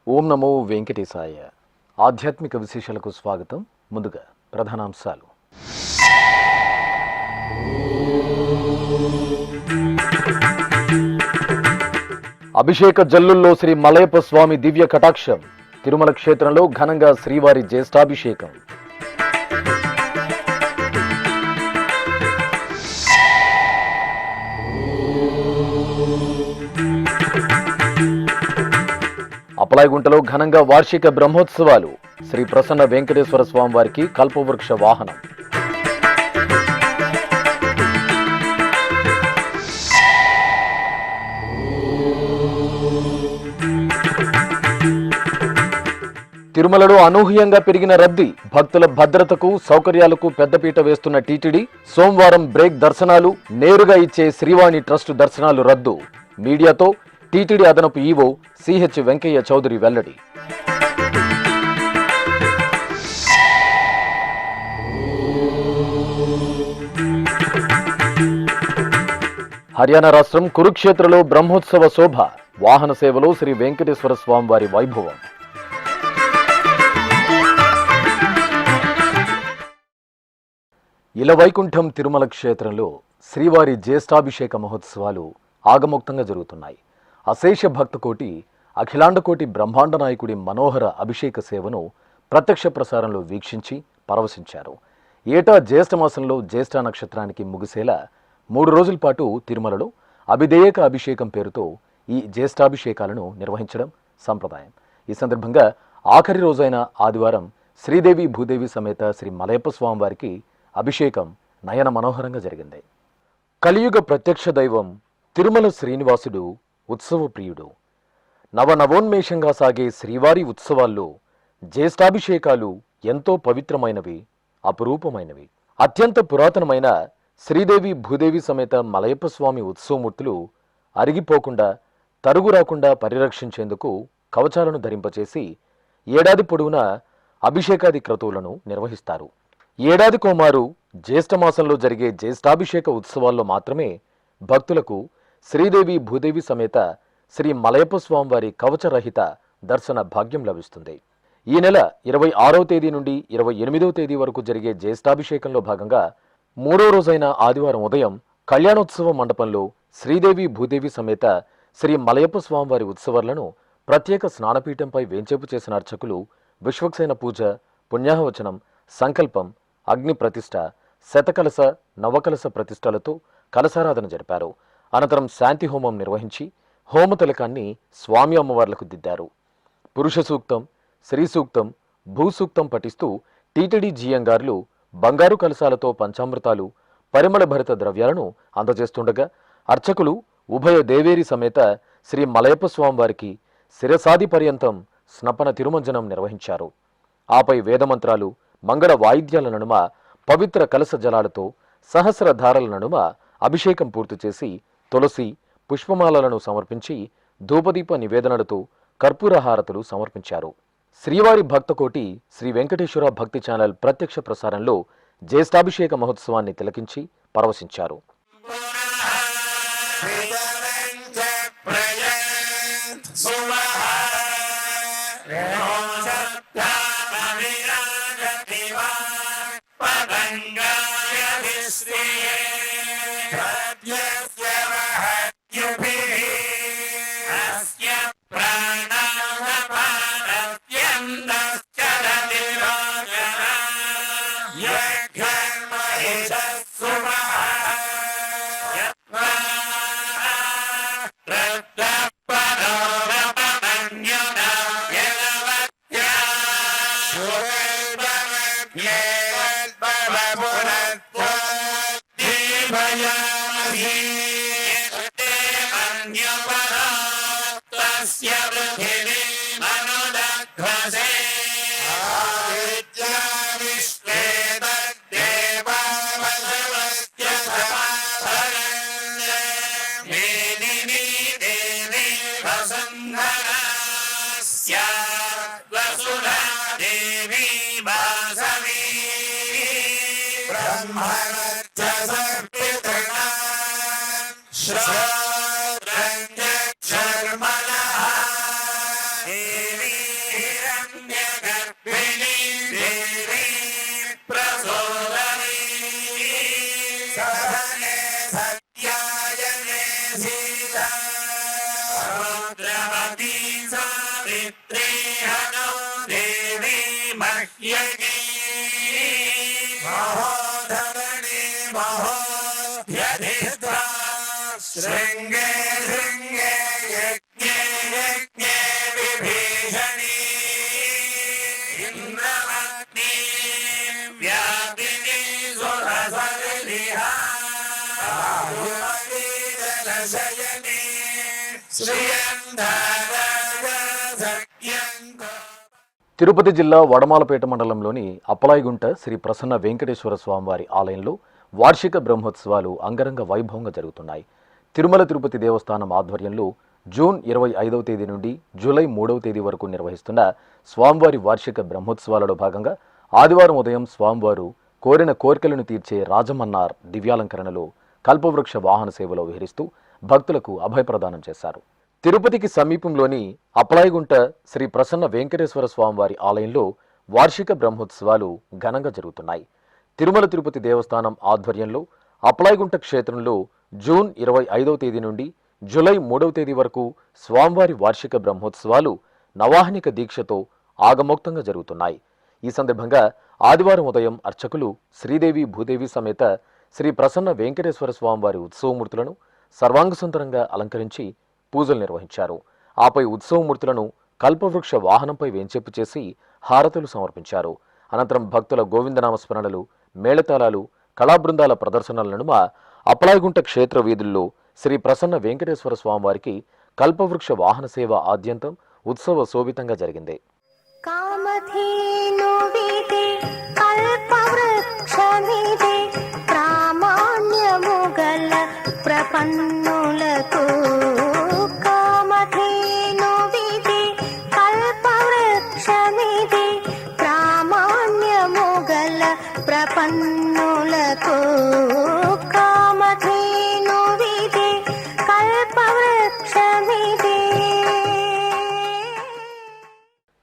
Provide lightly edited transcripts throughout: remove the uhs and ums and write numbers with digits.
ఓం నమో వెంకటేశాయ. ఆధ్యాత్మిక విశేషాలకు స్వాగతం. ముందుగా ప్రధానాంశాలు. అభిషేక జల్లుల్లో శ్రీ మలయప్ప స్వామి దివ్య కటాక్షం. తిరుమల క్షేత్రంలో ఘనంగా శ్రీవారి జ్యేష్ఠాభిషేకం. అప్పలాయగుంటలో ఘనంగా వార్షిక బ్రహ్మోత్సవాలు. శ్రీ ప్రసన్న వెంకటేశ్వర స్వామి వారికి కల్పవృక్ష వాహనం. తిరుమలలో అనూహ్యంగా పెరిగిన రద్దీ. భక్తుల భద్రతకు సౌకర్యాలకు పెద్దపీట వేస్తున్న టీటీడీ సోమవారం బ్రేక్ దర్శనాలు, నేరుగా ఇచ్చే శ్రీవాణి ట్రస్ట్ దర్శనాలు రద్దు. మీడియాతో టీటీడీ అదనపు ఈవో సిహెచ్ వెంకయ్య చౌదరి వెల్లడి. హర్యానా రాష్ట్రం కురుక్షేత్రలో బ్రహ్మోత్సవ శోభ. వాహన సేవలో శ్రీ వెంకటేశ్వర స్వామి వారి వైభవం. ఇలవైకుంఠం తిరుమల క్షేత్రంలో శ్రీవారి జ్యేష్ఠాభిషేక మహోత్సవాలు ఆగమోక్తంగా జరుగుతున్నాయి. అశేష భక్తకోటి, అఖిలాండకోటి బ్రహ్మాండ నాయకుడి మనోహర అభిషేక సేవను ప్రత్యక్ష ప్రసారంలో వీక్షించి పరవశించారు. ఏటా జ్యేష్ఠమాసంలో జ్యేష్ఠ నక్షత్రానికి ముగిసేలా 3 రోజుల పాటు తిరుమలలో అభిధేయక అభిషేకం పేరుతో ఈ జ్యేష్ఠాభిషేకాలను నిర్వహించడం సంప్రదాయం. ఈ సందర్భంగా ఆఖరి రోజైన ఆదివారం శ్రీదేవి భూదేవి సమేత శ్రీ మలయప్ప స్వామి వారికి అభిషేకం నయన మనోహరంగా జరిగింది. కలియుగ ప్రత్యక్ష దైవం తిరుమల శ్రీనివాసుడు ఉత్సవ ప్రియుడు. నవనవోన్మేషంగా సాగే శ్రీవారి ఉత్సవాల్లో జ్యేష్ఠాభిషేకాలు ఎంతో పవిత్రమైనవి, అపురూపమైనవి. అత్యంత పురాతనమైన శ్రీదేవి భూదేవి సమేత మలయప్ప స్వామి ఉత్సవమూర్తులు అరిగిపోకుండా, తరుగు రాకుండా పరిరక్షించేందుకు కవచాలను ధరింపచేసి ఏడాది పొడవునా అభిషేకాది క్రతువులను నిర్వహిస్తారు. ఏడాదికోమారు జ్యేష్ఠమాసంలో జరిగే జ్యేష్ఠాభిషేక ఉత్సవాల్లో మాత్రమే భక్తులకు శ్రీదేవి భూదేవి సమేత శ్రీ మలయప్ప స్వామి వారి కవచరహిత దర్శన భాగ్యం లభిస్తుంది. ఈ నెల 26వ తేదీ నుండి 28వ తేదీ వరకు జరిగే జ్యేష్ఠాభిషేకంలో భాగంగా 3వ రోజైన ఆదివారం ఉదయం కళ్యాణోత్సవ మండపంలో శ్రీదేవి భూదేవి సమేత శ్రీ మలయప్ప స్వామి వారి ఉత్సవాలను ప్రత్యేక స్నానపీఠంపై వేంచేపు చేసిన అర్చకులు విశ్వక్సేన పూజ, పుణ్యాహవచనం, సంకల్పం, అగ్ని ప్రతిష్ఠ, శతకలశ, నవకలశ ప్రతిష్టలతో కలశారాధన జరిపారు. అనంతరం శాంతి హోమం నిర్వహించి హోమతిలకాన్ని స్వామి అమ్మవార్లకు దిద్దారు. పురుష సూక్తం, శ్రీ సూక్తం, భూసూక్తం పఠిస్తూ టీటీడీ జీఎంగార్లు బంగారు కలశాలతో పంచామృతాలు, పరిమళ భరిత ద్రవ్యాలను అందజేస్తుండగా అర్చకులు ఉభయ దేవేరి సమేత శ్రీ మలయప్ప స్వామి వారికి శిరసాది పర్యంతం స్నపన తిరుమంజనం నిర్వహించారు. ఆపై వేదమంత్రాలు, మంగళ వాయిద్యాల నడుమ పవిత్ర కలశ జలాలతో సహస్ర ధారల నడుమ అభిషేకం పూర్తి చేసి తులసి, పుష్పమాలలను సమర్పించి ధూపదీప నివేదనలతో కర్పూరహారతులు సమర్పించారు. శ్రీవారి భక్తకోటి శ్రీ వెంకటేశ్వర భక్తి ఛానల్ ప్రత్యక్ష ప్రసారంలో జ్యేష్ఠాభిషేక మహోత్సవాన్ని తిలకించి పరవశించారు. Yeah. श्रोत्रञ्जक्षर्मणः देवी हिरण्यगर्भिणी देवी प्रचोदनी सहने सत्यायने सीता रुद्रवती सावित्री हनौ देवी मह्यगी महोधरणी महोध्यधिष्ठा शृङ्गे शृङ्गे यज्ञे यज्ञे विभीषणी इन्द्रवत्नी व्यापिनी सुरसरिहा वायुमती जलशयनी श्रियन्धराज सख्यङ्क తిరుపతి జిల్లా వడమాలపేట మండలంలోని అప్పలాయిగుంట శ్రీ ప్రసన్న వెంకటేశ్వర స్వామివారి ఆలయంలో వార్షిక బ్రహ్మోత్సవాలు అంగరంగ వైభవంగా జరుగుతున్నాయి. తిరుమల తిరుపతి దేవస్థానం ఆధ్వర్యంలో జూన్ 25వ తేదీ నుండి జూలై 3వ తేదీ వరకు నిర్వహిస్తున్న స్వామివారి వార్షిక బ్రహ్మోత్సవాలలో భాగంగా ఆదివారం ఉదయం స్వామివారు కోరిన కోరికలను తీర్చే రాజమన్నార్ దివ్యాలంకరణలో కల్పవృక్ష వాహన సేవలో విహరిస్తూ భక్తులకు అభయప్రదానం చేశారు. తిరుపతికి సమీపంలోని అప్పలాయిగుంట శ్రీ ప్రసన్న వెంకటేశ్వర స్వామివారి ఆలయంలో వార్షిక బ్రహ్మోత్సవాలు ఘనంగా జరుగుతున్నాయి. తిరుమల తిరుపతి దేవస్థానం ఆధ్వర్యంలో అప్పలాయిగుంట క్షేత్రంలో జూన్ 25వ తేదీ నుండి జూలై 3వ తేదీ వరకు స్వామివారి వార్షిక బ్రహ్మోత్సవాలు నవాహనిక దీక్షతో ఆగమోక్తంగా జరుగుతున్నాయి. ఈ సందర్భంగా ఆదివారం ఉదయం అర్చకులు శ్రీదేవి భూదేవి సమేత శ్రీ ప్రసన్న వెంకటేశ్వర స్వామివారి ఉత్సవమూర్తులను సర్వాంగసుందరంగా అలంకరించి పూజలు నిర్వహించారు. ఆపై ఉత్సవమూర్తులను కల్పవృక్ష వాహనంపై వేంచేపు చేసి హారతులు సమర్పించారు. అనంతరం భక్తుల గోవిందనామ స్మరణలు, మేళతాళాలు, కళాబృందాల ప్రదర్శనల నడుమ అప్పలాయిగుంట క్షేత్ర వీధుల్లో శ్రీ ప్రసన్న వెంకటేశ్వర స్వామివారికి కల్పవృక్ష వాహన సేవ ఆద్యంతం ఉత్సవ శోభితంగా జరిగింది. ప్రపన్నులకు ప్రపన్నులకు కామధేను విదే కల్పవృక్షమిదే.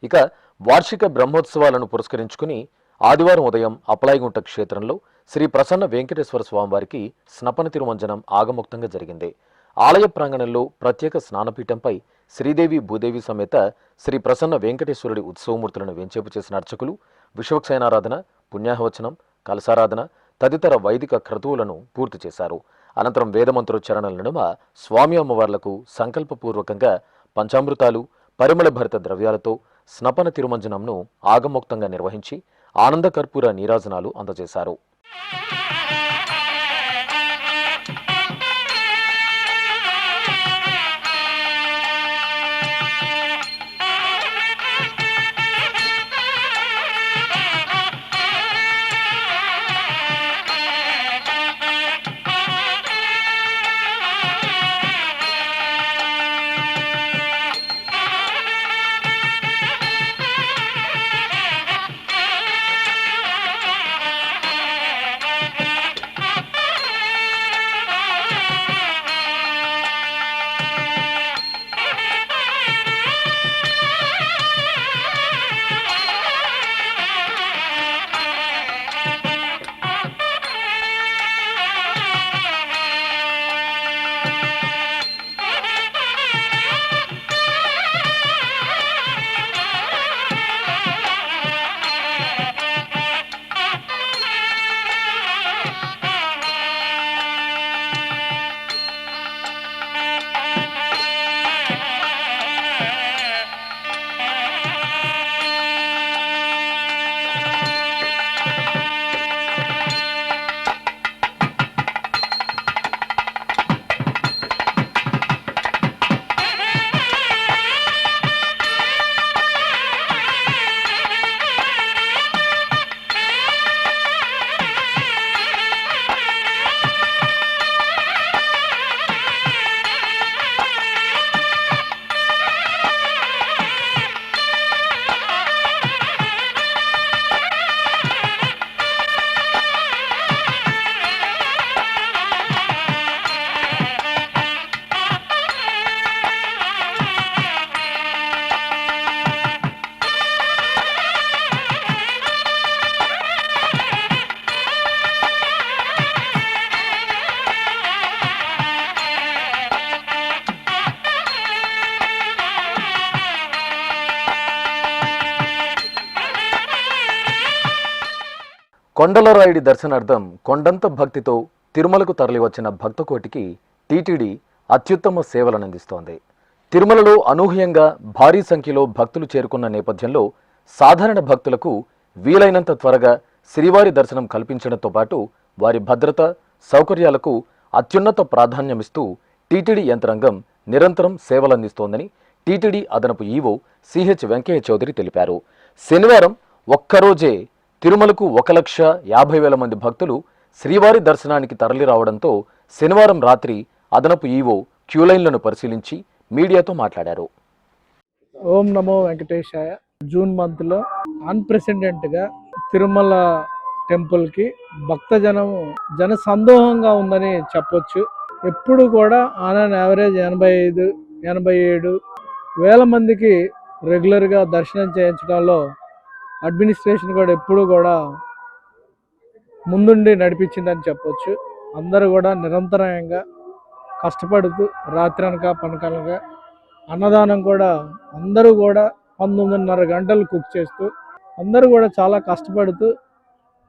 ఇక వార్షిక బ్రహ్మోత్సవాలను పురస్కరించుకుని ఆదివారం ఉదయం అప్పలాయిగుంట క్షేత్రంలో శ్రీ ప్రసన్న వెంకటేశ్వర స్వామివారికి స్నపన తిరుమంజనం ఆగమోక్తంగా జరిగింది. ఆలయ ప్రాంగణంలో ప్రత్యేక స్నానపీఠంపై శ్రీదేవి భూదేవి సమేత శ్రీ ప్రసన్న వెంకటేశ్వరుడి ఉత్సవమూర్తులను వేంచేపు చేసిన అర్చకులు విశ్వక్సేనారాధన, పుణ్యాహవచనం, కలసారాధన తదితర వైదిక క్రతువులను పూర్తి చేశారు. అనంతరం వేదమంత్రోచ్చరణల నడుమ స్వామి అమ్మవార్లకు సంకల్పపూర్వకంగా పంచామృతాలు, పరిమళ భరిత ద్రవ్యాలతో స్నపన తిరుమంజనంను ఆగమోక్తంగా నిర్వహించి ఆనంద కర్పూర నీరాజనాలు అందజేశారు. కొండలరాయుడి దర్శనార్థం కొండంత భక్తితో తిరుమలకు తరలివచ్చిన భక్తకోటికి టీటీడీ అత్యుత్తమ సేవలనందిస్తోంది. తిరుమలలో అనూహ్యంగా భారీ సంఖ్యలో భక్తులు చేరుకున్న నేపథ్యంలో సాధారణ భక్తులకు వీలైనంత త్వరగా శ్రీవారి దర్శనం కల్పించడంతో పాటు వారి భద్రత, సౌకర్యాలకు అత్యున్నత ప్రాధాన్యమిస్తూ టీటీడీ యంత్రాంగం నిరంతరం సేవలందిస్తోందని టీటీడీ అదనపు ఈవో సిహెచ్ వెంకయ్య చౌదరి తెలిపారు. శనివారం ఒక్కరోజే తిరుమలకు 1,50,000 మంది భక్తులు శ్రీవారి దర్శనానికి తరలి రావడంతో శనివారం రాత్రి అదనపు ఈవో క్యూలైన్లను పరిశీలించి మీడియాతో మాట్లాడారు. ఓం నమో వెంకటేశాయ. జూన్ మంత్లో అన్ప్రెసిడెంట్గా తిరుమల టెంపుల్కి భక్తజనం సందోహంగా ఉందని చెప్పొచ్చు. ఎప్పుడు కూడా ఆన్ అండ్ యావరేజ్ 85-87 వేల మందికి రెగ్యులర్గా దర్శనం చేయించడంలో అడ్మినిస్ట్రేషన్ కూడా ఎప్పుడు కూడా ముందుండి నడిపించిందని చెప్పొచ్చు. అందరూ కూడా నిరంతరంగా కష్టపడుతూ రాత్రనక పనకనగా అన్నదానం కూడా అందరూ కూడా 19.5 గంటలు కుక్ చేస్తూ అందరూ కూడా చాలా కష్టపడుతూ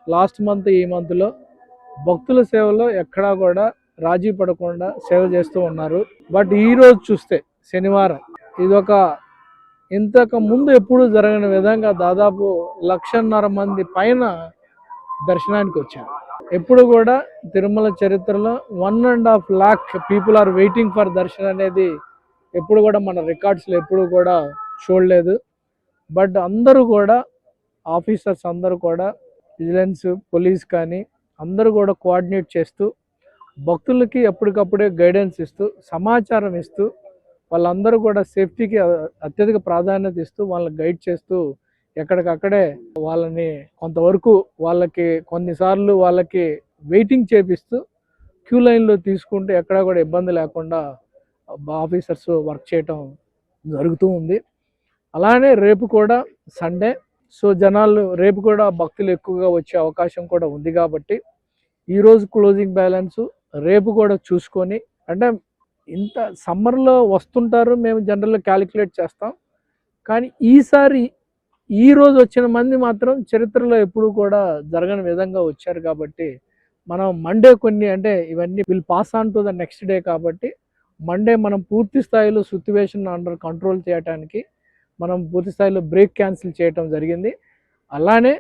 లాస్ట్ మంత్ ఈ మంత్లో భక్తుల సేవలో ఎక్కడా కూడా రాజీ పడకుండా సేవ చేస్తూ ఉన్నారు. బట్ ఈరోజు చూస్తే శనివారం ఇదొక ఇంతకు ముందు ఎప్పుడు జరగని విధంగా దాదాపు 1,50,000 మంది పైన దర్శనానికి వచ్చారు. ఎప్పుడు కూడా తిరుమల చరిత్రలో 1.5 lakh people are waiting for దర్శనం అనేది ఎప్పుడు కూడా మన రికార్డ్స్లో ఎప్పుడు కూడా చూడలేదు. బట్ అందరూ కూడా ఆఫీసర్స్ అందరూ కూడా విజిలెన్స్, పోలీస్ కానీ అందరూ కూడా కోఆర్డినేట్ చేస్తూ భక్తులకి ఎప్పటికప్పుడే గైడెన్స్ ఇస్తూ సమాచారం ఇస్తూ వాళ్ళందరూ కూడా సేఫ్టీకి అత్యధిక ప్రాధాన్యత ఇస్తూ వాళ్ళని గైడ్ చేస్తూ ఎక్కడికక్కడే వాళ్ళని కొంతవరకు వాళ్ళకి కొన్నిసార్లు వాళ్ళకి వెయిటింగ్ చేపిస్తూ క్యూ లైన్లో తీసుకుంటూ ఎక్కడా కూడా ఇబ్బంది లేకుండా ఆఫీసర్స్ వర్క్ చేయటం జరుగుతూ ఉంది. అలానే రేపు కూడా సండే, సో జనాలు రేపు కూడా భక్తులు ఎక్కువగా వచ్చే అవకాశం కూడా ఉంది కాబట్టి ఈరోజు క్లోజింగ్ బ్యాలెన్స్ రేపు కూడా చూసుకొని, అంటే ఇంత సమ్మర్లో వస్తుంటారు మేము జనరల్గా క్యాలిక్యులేట్ చేస్తాం, కానీ ఈసారి ఈరోజు వచ్చిన మంది మాత్రం చరిత్రలో ఎప్పుడు కూడా జరగని విధంగా వచ్చారు కాబట్టి మనం మండే కొన్ని అంటే ఇవన్నీ will pass on to the next day కాబట్టి మండే మనం పూర్తి స్థాయిలో సిచ్యువేషన్ అండర్ కంట్రోల్ చేయడానికి మనం పూర్తి స్థాయిలో బ్రేక్ క్యాన్సిల్ చేయటం జరిగింది. అలానే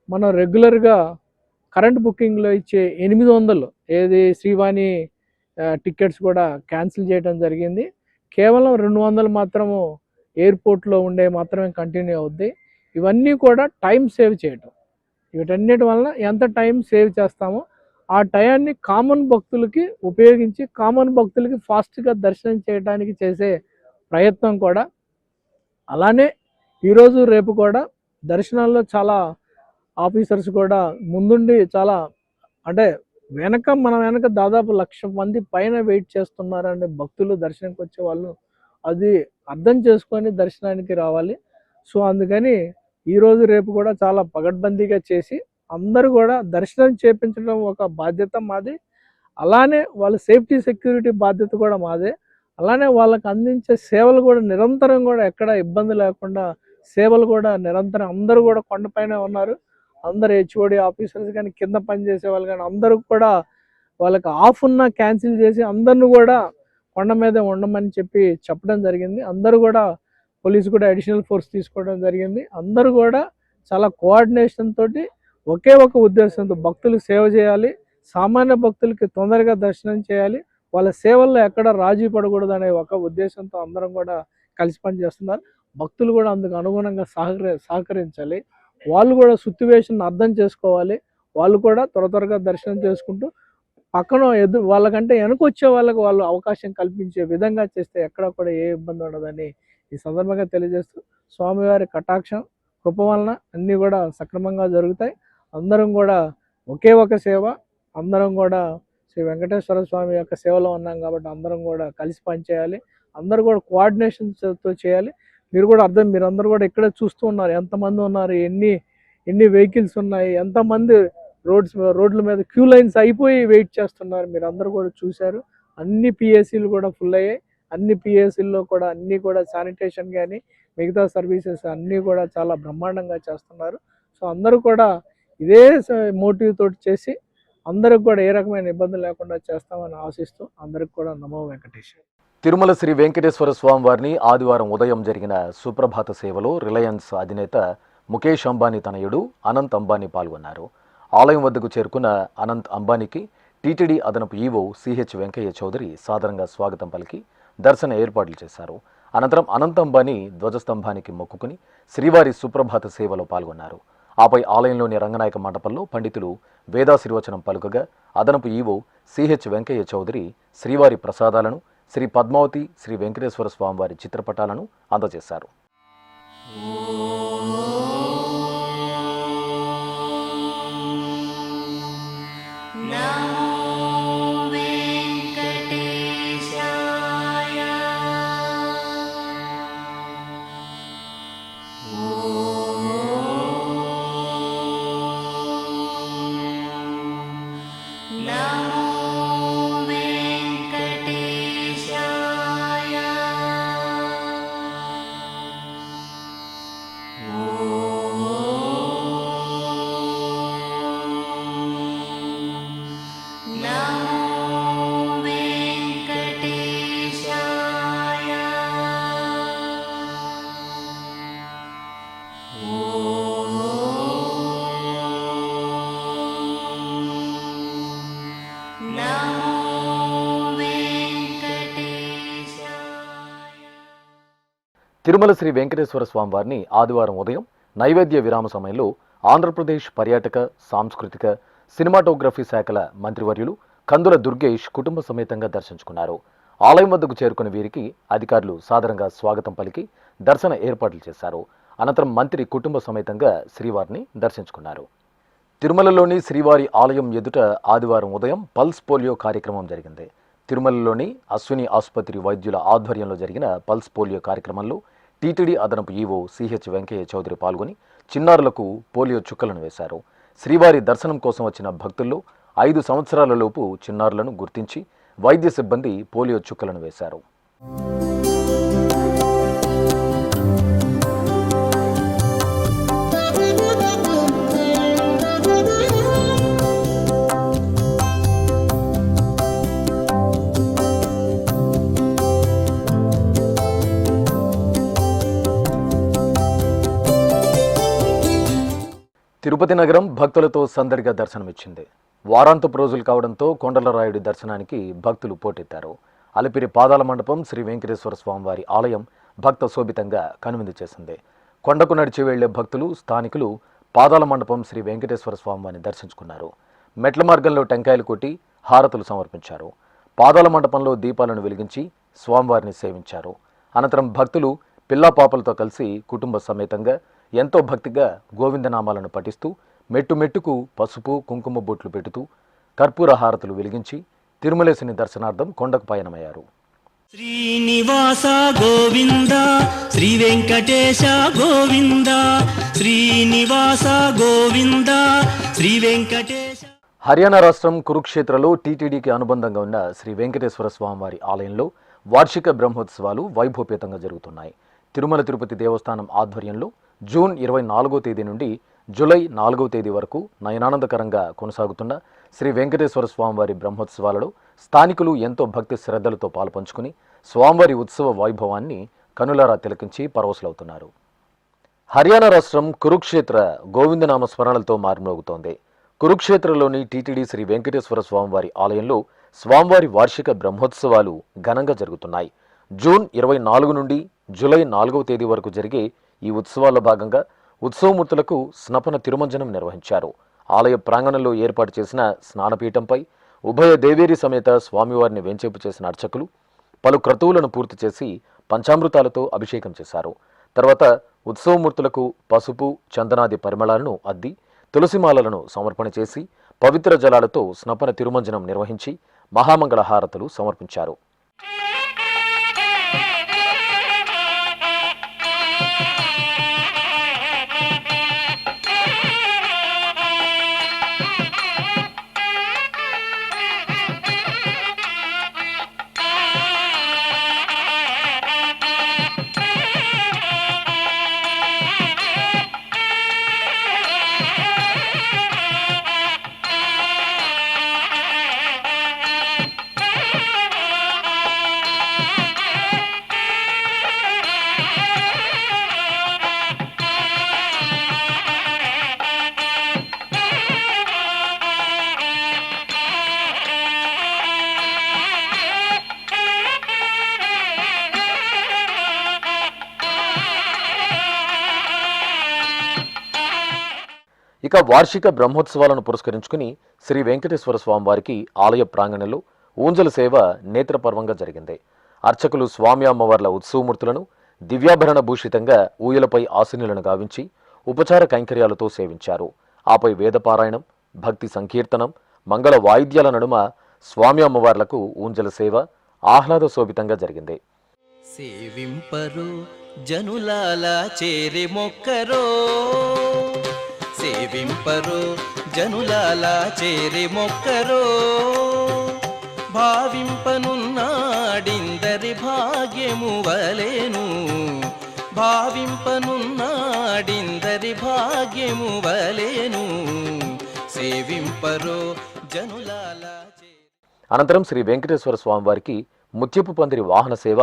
మనం రెగ్యులర్గా కరెంట్ బుకింగ్లో ఇచ్చే 800 ఏది శ్రీవాణి టికెట్స్ కూడా క్యాన్సిల్ చేయడం జరిగింది. కేవలం 200 మాత్రము ఎయిర్పోర్ట్లో ఉండే మాత్రమే కంటిన్యూ అవుద్ది. ఇవన్నీ కూడా టైం సేవ్ చేయటం, వీటన్నిటి వలన ఎంత టైం సేవ్ చేస్తామో ఆ టయాన్ని కామన్ భక్తులకి ఉపయోగించి కామన్ భక్తులకి ఫాస్ట్గా దర్శనం చేయడానికి చేసే ప్రయత్నం కూడా. అలానే ఈరోజు రేపు కూడా దర్శనాల్లో చాలా ఆఫీసర్స్ కూడా ముందుండి చాలా అంటే మన వెనక దాదాపు 1,00,000 మంది పైన వెయిట్ చేస్తున్నారండి భక్తులు దర్శనంకి వచ్చే వాళ్ళు. అది అర్థం చేసుకొని దర్శనానికి రావాలి. సో అందుకని ఈరోజు రేపు కూడా చాలా పగడ్బందీగా చేసి అందరూ కూడా దర్శనం చేపించడం ఒక బాధ్యత మాది. అలానే వాళ్ళ సేఫ్టీ సెక్యూరిటీ బాధ్యత కూడా మాదే. అలానే వాళ్ళకి అందించే సేవలు కూడా నిరంతరం కూడా ఎక్కడ ఇబ్బంది లేకుండా సేవలు కూడా నిరంతరం అందరూ కూడా కొండపైనే ఉన్నారు. అందరు హెచ్ఓడి ఆఫీసర్స్ కానీ కింద పనిచేసే వాళ్ళు కానీ అందరూ కూడా వాళ్ళకి ఆఫ్ ఉన్న క్యాన్సిల్ చేసి అందరిని కూడా కొండ మీదే ఉండమని చెప్పడం జరిగింది. అందరూ కూడా పోలీసు కూడా అడిషనల్ ఫోర్స్ తీసుకోవడం జరిగింది. అందరూ కూడా చాలా కోఆర్డినేషన్ తోటి ఒకే ఒక ఉద్దేశంతో భక్తులకు సేవ చేయాలి, సామాన్య భక్తులకి తొందరగా దర్శనం చేయాలి, వాళ్ళ సేవల్లో ఎక్కడ రాజీ పడకూడదు అనే ఒక ఉద్దేశంతో అందరం కూడా కలిసి పనిచేస్తున్నారు. భక్తులు కూడా అందుకు అనుగుణంగా సహకరించాలి. వాళ్ళు కూడా సిచ్యువేషన్ అర్థం చేసుకోవాలి. వాళ్ళు కూడా త్వరగా దర్శనం చేసుకుంటూ పక్కన వాళ్ళకంటే వెనకొచ్చే వాళ్ళకి వాళ్ళు అవకాశం కల్పించే విధంగా చేస్తే ఎక్కడ కూడా ఏ ఇబ్బంది ఉండదని ఈ సందర్భంగా తెలియజేస్తూ స్వామివారి కటాక్షం కృప వలన అన్నీ కూడా సక్రమంగా జరుగుతాయి. అందరం కూడా ఒకే ఒక సేవ, అందరం కూడా శ్రీ వెంకటేశ్వర స్వామి యొక్క సేవలో ఉన్నాం కాబట్టి అందరం కూడా కలిసి పనిచేయాలి. అందరూ కూడా కోఆర్డినేషన్తో చేయాలి. మీరందరూ కూడా ఇక్కడే చూస్తూ ఉన్నారు ఎంతమంది ఉన్నారు, ఎన్ని వెహికల్స్ ఉన్నాయి, ఎంతమంది రోడ్ల మీద క్యూ లైన్స్ అయిపోయి వెయిట్ చేస్తున్నారు. మీరందరూ కూడా చూశారు. అన్ని పిఎస్సీలు కూడా ఫుల్ అయ్యాయి. అన్ని పిఎస్సీల్లో కూడా అన్నీ కూడా శానిటేషన్ కానీ మిగతా సర్వీసెస్ అన్నీ కూడా చాలా బ్రహ్మాండంగా చేస్తున్నారు. సో అందరూ కూడా ఇదే మోటివ్ తోటి చేసి అందరికి కూడా ఏ రకమైన ఇబ్బంది లేకుండా చేస్తామని ఆశిస్తూ అందరికి కూడా నమో వెంకటేశ్వర. తిరుమల శ్రీ వెంకటేశ్వర స్వామి వారిని ఆదివారం ఉదయం జరిగిన సుప్రభాత సేవలో రిలయన్స్ అధినేత ముఖేష్ అంబానీ తనయుడు అనంత్ అంబానీ పాల్గొన్నారు. ఆలయం వద్దకు చేరుకున్న అనంత్ అంబానీకి టీటీడీ అదనపు ఈవో సిహెచ్ వెంకయ్య చౌదరి సాదరంగా స్వాగతం పలికి దర్శన ఏర్పాట్లు చేశారు. అనంతరం అనంత్ అంబానీ ధ్వజస్తంభానికి మొక్కుకుని శ్రీవారి సుప్రభాత సేవలో పాల్గొన్నారు. ఆపై ఆలయంలోని రంగనాయక మండపంలో పండితులు వేదాశీర్వచనం పలుకగా అదనపు ఈవో సిహెచ్ వెంకయ్య చౌదరి శ్రీవారి ప్రసాదాలను, శ్రీ పద్మావతి, శ్రీ వెంకటేశ్వర స్వామివారి చిత్రపటాలను అందజేశారు. తిరుమల శ్రీ వెంకటేశ్వర స్వామి వారిని ఆదివారం ఉదయం నైవేద్య విరామ సమయంలో ఆంధ్రప్రదేశ్ పర్యాటక, సాంస్కృతిక, సినిమాటోగ్రఫీ శాఖల మంత్రివర్యులు కందుల దుర్గేష్ కుటుంబ సమేతంగా దర్శించుకున్నారు. ఆలయం వద్దకు చేరుకున్న వీరికి అధికారులు సాదరంగా స్వాగతం పలికి దర్శన ఏర్పాట్లు చేశారు. అనంతరం మంత్రి కుటుంబ సమేతంగా శ్రీవారిని దర్శించుకున్నారు. తిరుమలలోని శ్రీవారి ఆలయం ఎదుట ఆదివారం ఉదయం పల్స్ పోలియో కార్యక్రమం జరిగింది. తిరుమలలోని అశ్విని ఆసుపత్రి వైద్యుల ఆధ్వర్యంలో జరిగిన పల్స్ పోలియో కార్యక్రమంలో టీటీడీ అదనపు ఈవో సిహెచ్ వెంకయ్య చౌదరి పాల్గొని చిన్నారులకు పోలియో చుక్కలను వేశారు. శ్రీవారి దర్శనం కోసం వచ్చిన భక్తుల్లో 5 సంవత్సరాల లోపు చిన్నారులను గుర్తించి వైద్య సిబ్బంది పోలియో చుక్కలను వేశారు. తిరుపతి నగరం భక్తులతో సందడిగా దర్శనమిచ్చింది. వారాంతపు రోజులు కావడంతో కొండలరాయుడి దర్శనానికి భక్తులు పోటెత్తారు. అలిపిరి పాదాల మండపం శ్రీ వెంకటేశ్వర స్వామివారి ఆలయం భక్త శోభితంగా కనువిందు చేసింది. కొండకు నడిచి వెళ్లే భక్తులు, స్థానికులు పాదాల మండపం శ్రీ వెంకటేశ్వర స్వామివారిని దర్శించుకున్నారు. మెట్ల మార్గంలో టెంకాయలు కొట్టి హారతులు సమర్పించారు. పాదాల మండపంలో దీపాలను వెలిగించి స్వామివారిని సేవించారు. అనంతరం భక్తులు పిల్లా పాపలతో కలిసి కుటుంబ సమేతంగా ఎంతో భక్తిగా గోవిందనామాలను పఠిస్తూ మెట్టు మెట్టుకు పసుపు, కుంకుమ బొట్లు పెట్టుతూ కర్పూర హారతులు వెలిగించి తిరుమలేశుని దర్శనార్థం కొండకు పయనమయ్యారు. శ్రీనివాస గోవింద, శ్రీ వెంకటేశ గోవింద, శ్రీనివాస గోవింద, శ్రీ వెంకటేశ. హర్యానా రాష్ట్రం కురుక్షేత్రలో టీటీడీకి అనుబంధంగా ఉన్న శ్రీ వెంకటేశ్వర స్వామివారి ఆలయంలో వార్షిక బ్రహ్మోత్సవాలు వైభవపేతంగా జరుగుతున్నాయి. తిరుమల తిరుపతి దేవస్థానం ఆధ్వర్యంలో జూన్ 24వ తేదీ నుండి జూలై 4వ తేదీ వరకు నయనానందకరంగా కొనసాగుతున్న శ్రీ వెంకటేశ్వర స్వామివారి బ్రహ్మోత్సవాలలో స్థానికులు ఎంతో భక్తి శ్రద్ధలతో పాల్పంచుకుని స్వామివారి ఉత్సవ వైభవాన్ని కనులారా తిలకించి పరవశులవుతున్నారు. హర్యానా రాష్ట్రం కురుక్షేత్ర గోవిందనామ స్మరణలతో మారుమోగుతోంది. కురుక్షేత్రలోని టీటీడీ శ్రీ వెంకటేశ్వర స్వామివారి ఆలయంలో స్వామివారి వార్షిక బ్రహ్మోత్సవాలు ఘనంగా జరుగుతున్నాయి. జూన్ 24 నుండి జూలై 4వ తేదీ వరకు జరిగే ఈ ఉత్సవాల్లో భాగంగా ఉత్సవమూర్తులకు స్నపన తిరుమంజనం నిర్వహించారు. ఆలయ ప్రాంగణంలో ఏర్పాటు చేసిన స్నానపీఠంపై ఉభయ దేవేరి సమేత స్వామివారిని వెంచేపు చేసిన అర్చకులు పలు క్రతువులను పూర్తి చేసి పంచామృతాలతో అభిషేకం చేశారు. తర్వాత ఉత్సవమూర్తులకు పసుపు, చందనాది పరిమళాలను అద్ది తులసిమాలలను సమర్పణ చేసి పవిత్ర జలాలతో స్నపన తిరుమంజనం నిర్వహించి మహామంగళ హారతులు సమర్పించారు. ఇక వార్షిక బ్రహ్మోత్సవాలను పురస్కరించుకుని శ్రీ వెంకటేశ్వర స్వామి వారికి ఆలయ ప్రాంగణంలో ఊంజల సేవ నేత్రపర్వంగా జరిగింది. అర్చకులు స్వామి అమ్మవార్ల ఉత్సవమూర్తులను దివ్యాభరణ భూషితంగా ఊయలపై ఆసీనులను గావించి ఉపచార కైంకర్యాలతో సేవించారు. ఆపై వేదపారాయణం, భక్తి సంకీర్తనం, మంగళ వాయిద్యాల నడుమ స్వామి అమ్మవార్లకు ఊంజల సేవ ఆహ్లాద శోభితంగా జరిగింది. సేవింపరు జనులాల చేరి మొక్కరో, సేవింపరు జనులాల చేరి మొక్కరో, భావింపనున్నాడిందరి భాగ్యము వలెను, భావింపనున్నాడిందరి భాగ్యము వలెను, సేవింపరో జనులాల చేరి. అనంతరం శ్రీ వెంకటేశ్వర స్వామి వారికి ముత్యపు పందిరి వాహన సేవ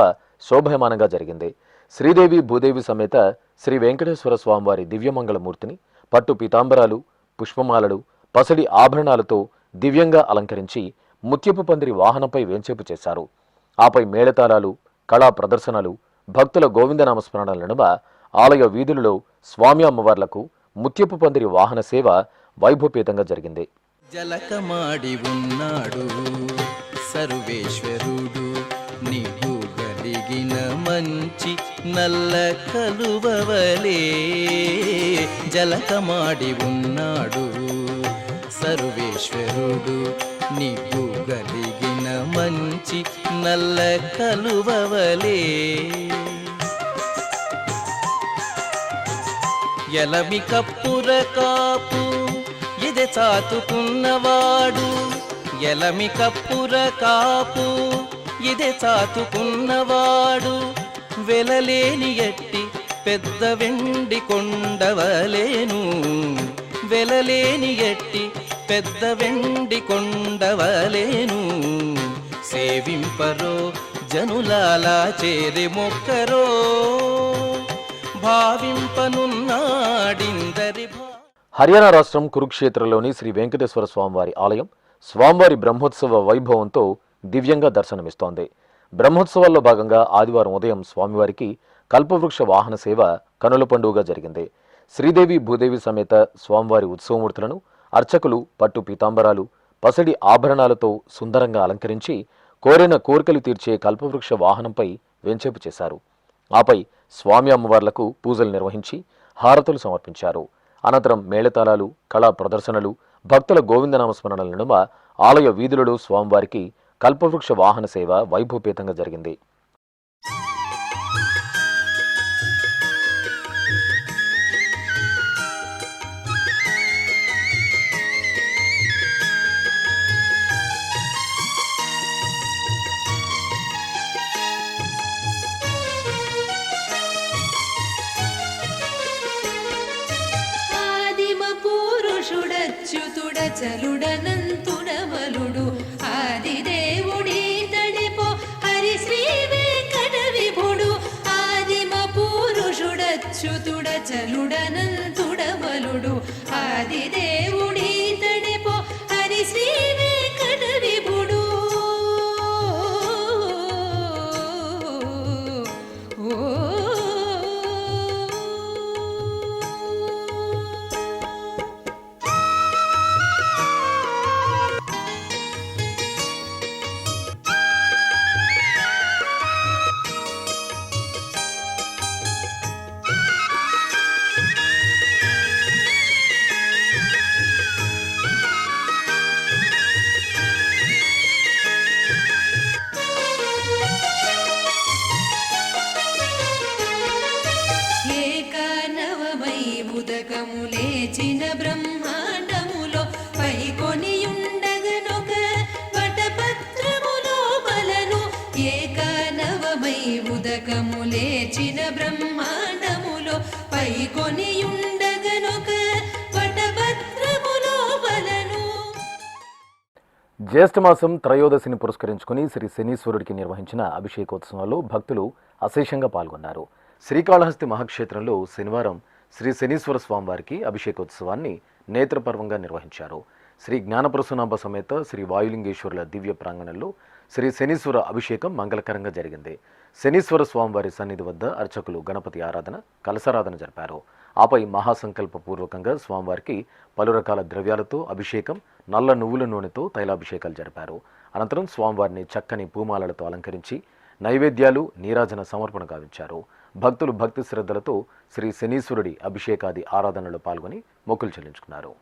శోభయమానంగా జరిగింది. శ్రీదేవి భూదేవి సమేత శ్రీ వెంకటేశ్వర స్వామివారి దివ్యమంగళమూర్తిని పట్టు పీతాంబరాలు, పుష్పమాలలు, పసడి ఆభరణాలతో దివ్యంగా అలంకరించి ముత్యపు పందిరి వాహనంపై వేంచేపు చేశారు. ఆపై మేళతాళాలు, కళా ప్రదర్శనలు, భక్తుల గోవిందనామస్మరణల నడుమ ఆలయ వీధులలో స్వామి అమ్మవార్లకు ముత్యపు పందిరి వాహన సేవ వైభవపేతంగా జరిగింది. జలకమాడి ఉన్నాడు సర్వేశ్వరుడు, నీకు గలిగిన మంచి నల్ల కలువవలే, జలకమాడి ఉన్నాడు సర్వేశ్వరుడు, నీకు గలిగిన మంచి నల్ల కలువవలే, ఎలమి కప్పుర కాపు ఇదే చాతుకున్నవాడు, ఎలమి కప్పుర కాపు ఇదే చాతుకున్నవాడు, వెలలేని ఎట్టి పెద్ద వెండి కొండవలేను, వెలలేని ఎట్టి పెద్ద వెండి కొండవలేను, సేవింపరో జనులాల చేరి మొక్కరో, భావింపనున్నాడిందరి హర్యానా రాష్ట్రం కురుక్షేత్రలోని శ్రీ వెంకటేశ్వర స్వామివారి ఆలయం స్వామివారి బ్రహ్మోత్సవ వైభవంతో దివ్యంగా దర్శనమిస్తోంది. బ్రహ్మోత్సవాల్లో భాగంగా ఆదివారం ఉదయం స్వామివారికి కల్పవృక్ష వాహన సేవ కనుల పండుగగా జరిగింది. శ్రీదేవి భూదేవి సమేత స్వామివారి ఉత్సవమూర్తులను అర్చకులు పట్టు పీతాంబరాలు, పసడి ఆభరణాలతో సుందరంగా అలంకరించి కోరిన కోరికలు తీర్చే కల్పవృక్ష వాహనంపై వెంచేపు చేశారు. ఆపై స్వామి అమ్మవార్లకు పూజలు నిర్వహించి హారతులు సమర్పించారు. అనంతరం మేళతాళాలు, కళా ప్రదర్శనలు, భక్తుల గోవిందనామస్మరణల నడుమ ఆలయ వీధులలో స్వామివారికి కల్పవృక్ష వాహన సేవ వైభవపేతంగా జరిగింది. చలుడనంతుడమలుడు ఆదిదేవుడి తడిపో హరి శ్రీ వెంకట విభుడు, ఆదిమ పురుషుడచ్యుతుడ చలుడనంతుడమలుడు ఆదిదేవుడి తడిపో హరి శ్రీ వెంకట విభుడు. లేచిన బ్రహ్మాండములో పైకొనియుండగనొక వటపత్రములో బలను, ఏకానవమై ఉదకము లేచిన బ్రహ్మాండములో పైకొనియుండగనొక వటపత్రములో బలను. జ్యేష్ఠమాసం త్రయోదశిని పురస్కరించుకుని శ్రీ శనీశ్వరుడికి నిర్వహించిన అభిషేకోత్సవంలో భక్తులు అశేషంగా పాల్గొన్నారు. శ్రీకాళహస్తి మహాక్షేత్రంలో శనివారం శ్రీ శనీశ్వర స్వామివారికి అభిషేకోత్సవాన్ని నేత్రపర్వంగా నిర్వహించారు. శ్రీ జ్ఞానప్రసూనాంబ సమేత శ్రీ వాయులింగేశ్వరుల దివ్య ప్రాంగణంలో శ్రీ శనీశ్వర అభిషేకం మంగళకరంగా జరిగింది. శనీశ్వర స్వామివారి సన్నిధి వద్ద అర్చకులు గణపతి ఆరాధన, కలశారాధన జరిపారు. ఆపై మహాసంకల్పపూర్వకంగా స్వామివారికి పలు రకాల ద్రవ్యాలతో అభిషేకం, నల్ల నువ్వుల నూనెతో తైలాభిషేకాలు జరిపారు. అనంతరం స్వామివారిని చక్కని పూమాలలతో అలంకరించి నైవేద్యాలు, నీరాజన సమర్పణ గావించారు. భక్తులు భక్తి శ్రద్ధలతో శ్రీ శనీశ్వరుడి అభిషేకాది ఆరాధనలో పాల్గొని మొక్కులు చెల్లించుకున్నారు.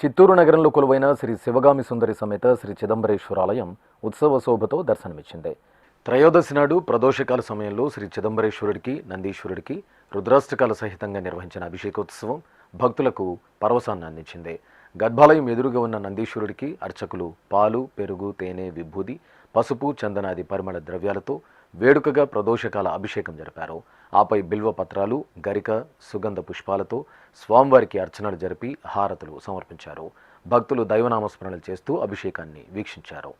చిత్తూరు నగరంలో కొలువైన శ్రీ శివగామి సుందరి సమేత శ్రీ చిదంబరేశ్వరాలయం ఉత్సవ శోభతో దర్శనమిచ్చింది. త్రయోదశి నాడు ప్రదోషకాల సమయంలో శ్రీ చిదంబరేశ్వరుడికి, నందీశ్వరుడికి రుద్రాష్టకాల సహితంగా నిర్వహించిన అభిషేకోత్సవం భక్తులకు పరవశాన్ని అందించింది. గర్భాలయం ఎదురుగా ఉన్న నందీశ్వరుడికి అర్చకులు పాలు, పెరుగు, తేనె, విభూది, పసుపు, చందనాది పరిమళ ద్రవ్యాలతో వేడుకగా ప్రదోషకాల అభిషేకం జరిపారు. ఆపై బిల్వ పత్రాలు, గరిక, సుగంధ పుష్పాలతో స్వామివారికి అర్చనలు జరిపి హారతులు సమర్పించారు. భక్తులు దైవనామస్మరణలు చేస్తూ అభిషేకాన్ని వీక్షించారు.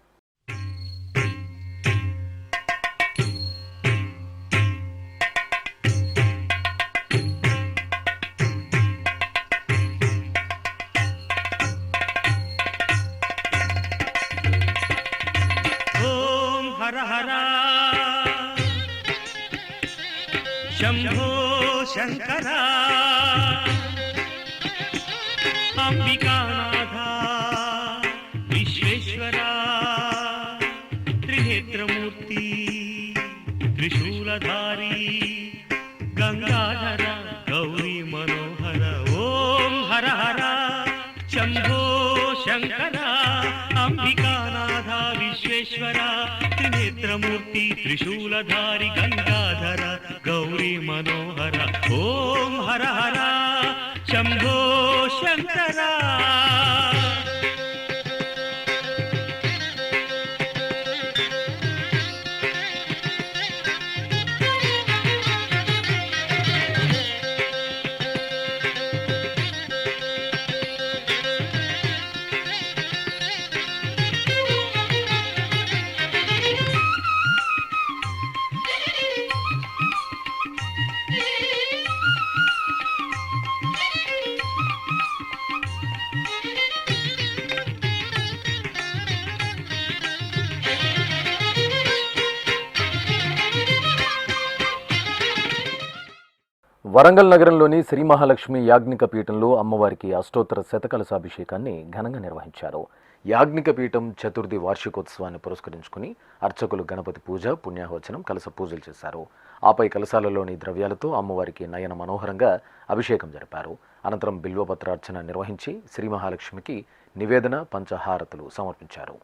ఓం హర హర శంభో శంకర అంబికానాథ విశ్వేశ్వర త్రినేత్రమూర్తి త్రిశూలధారి గంగాధర గౌరీ మనోహర ఓం హర హర శంభో శంకర అంబికానాథ విశ్వేశ్వర త్రినేత్రమూర్తి త్రిశూలధారి గంగాధర గౌరీ మనోహర ఓం హర హర శంభో శంకర. వరంగల్ నగరంలోని శ్రీ మహాలక్ష్మి యాజ్ఞిక పీఠంలో అమ్మవారికి అష్టోత్తర శతకలశాభిషేకాన్ని ఘనంగా నిర్వహించారు. యాజ్ఞిక పీఠం చతుర్థి వార్షికోత్సవాన్ని పురస్కరించుకుని అర్చకులు గణపతి పూజ, పుణ్యాహవచనం, కలశ పూజలు చేశారు. ఆపై కలశాలలోని ద్రవ్యాలతో అమ్మవారికి నయన మనోహరంగా అభిషేకం జరిపారు. అనంతరం బిల్వపత్రార్చన నిర్వహించి శ్రీ మహాలక్ష్మికి నివేదన, పంచహారతులు సమర్పించారు.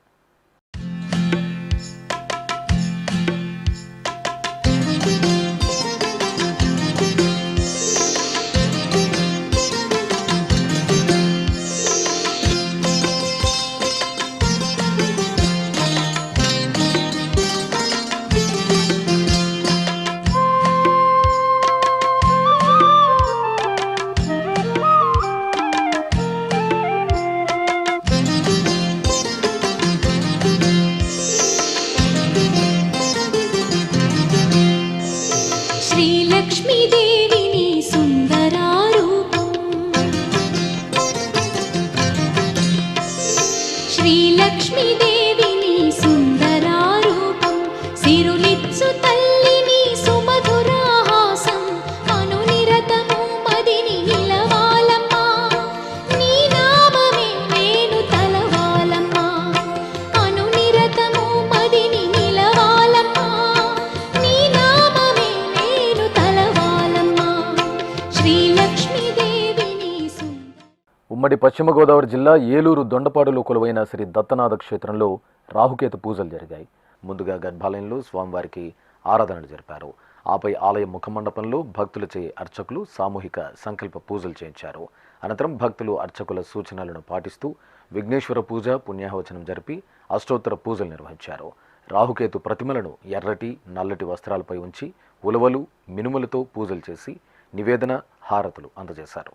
ఉమ్మడి పశ్చిమ గోదావరి జిల్లా ఏలూరు దొండపాడులో కొలువైన శ్రీ దత్తనాథ క్షేత్రంలో రాహుకేతు పూజలు జరిగాయి. ముందుగా గర్భాలయంలో స్వామివారికి ఆరాధనలు జరిపారు. ఆపై ఆలయ ముఖమండపంలో భక్తులచే అర్చకులు సామూహిక సంకల్ప పూజలు చేయించారు. అనంతరం భక్తులు అర్చకుల సూచనలను పాటిస్తూ విఘ్నేశ్వర పూజ, పుణ్యాహవచనం జరిపి అష్టోత్తర పూజలు నిర్వహించారు. రాహుకేతు ప్రతిమలను ఎర్రటి, నల్లటి వస్త్రాలపై ఉంచి ఉలవలు, మినుములతో పూజలు చేసి నివేదన, హారతులు అందజేశారు.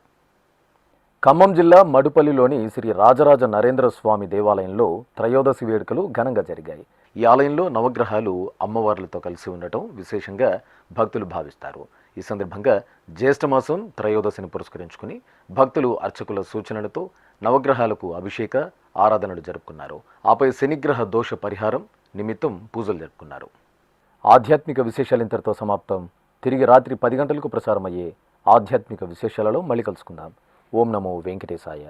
ఖమ్మం జిల్లా మడుపల్లిలోని శ్రీ రాజరాజ నరేంద్ర స్వామి దేవాలయంలో త్రయోదశి వేడుకలు ఘనంగా జరిగాయి. ఈ ఆలయంలో నవగ్రహాలు అమ్మవార్లతో కలిసి ఉండటం విశేషంగా భక్తులు భావిస్తారు. ఈ సందర్భంగా జ్యేష్ఠమాసం త్రయోదశిని పురస్కరించుకుని భక్తులు అర్చకుల సూచనలతో నవగ్రహాలకు అభిషేక ఆరాధనలు జరుపుకున్నారు. ఆపై శనిగ్రహ దోష పరిహారం నిమిత్తం పూజలు జరుపుకున్నారు. ఆధ్యాత్మిక విశేషాలు ఇంతటితో సమాప్తం. తిరిగి రాత్రి 10 గంటలకు ప్రసారమయ్యే ఆధ్యాత్మిక విశేషాలలో మళ్ళీ కలుసుకుందాం. ఓం నమో వెంకటేశాయ.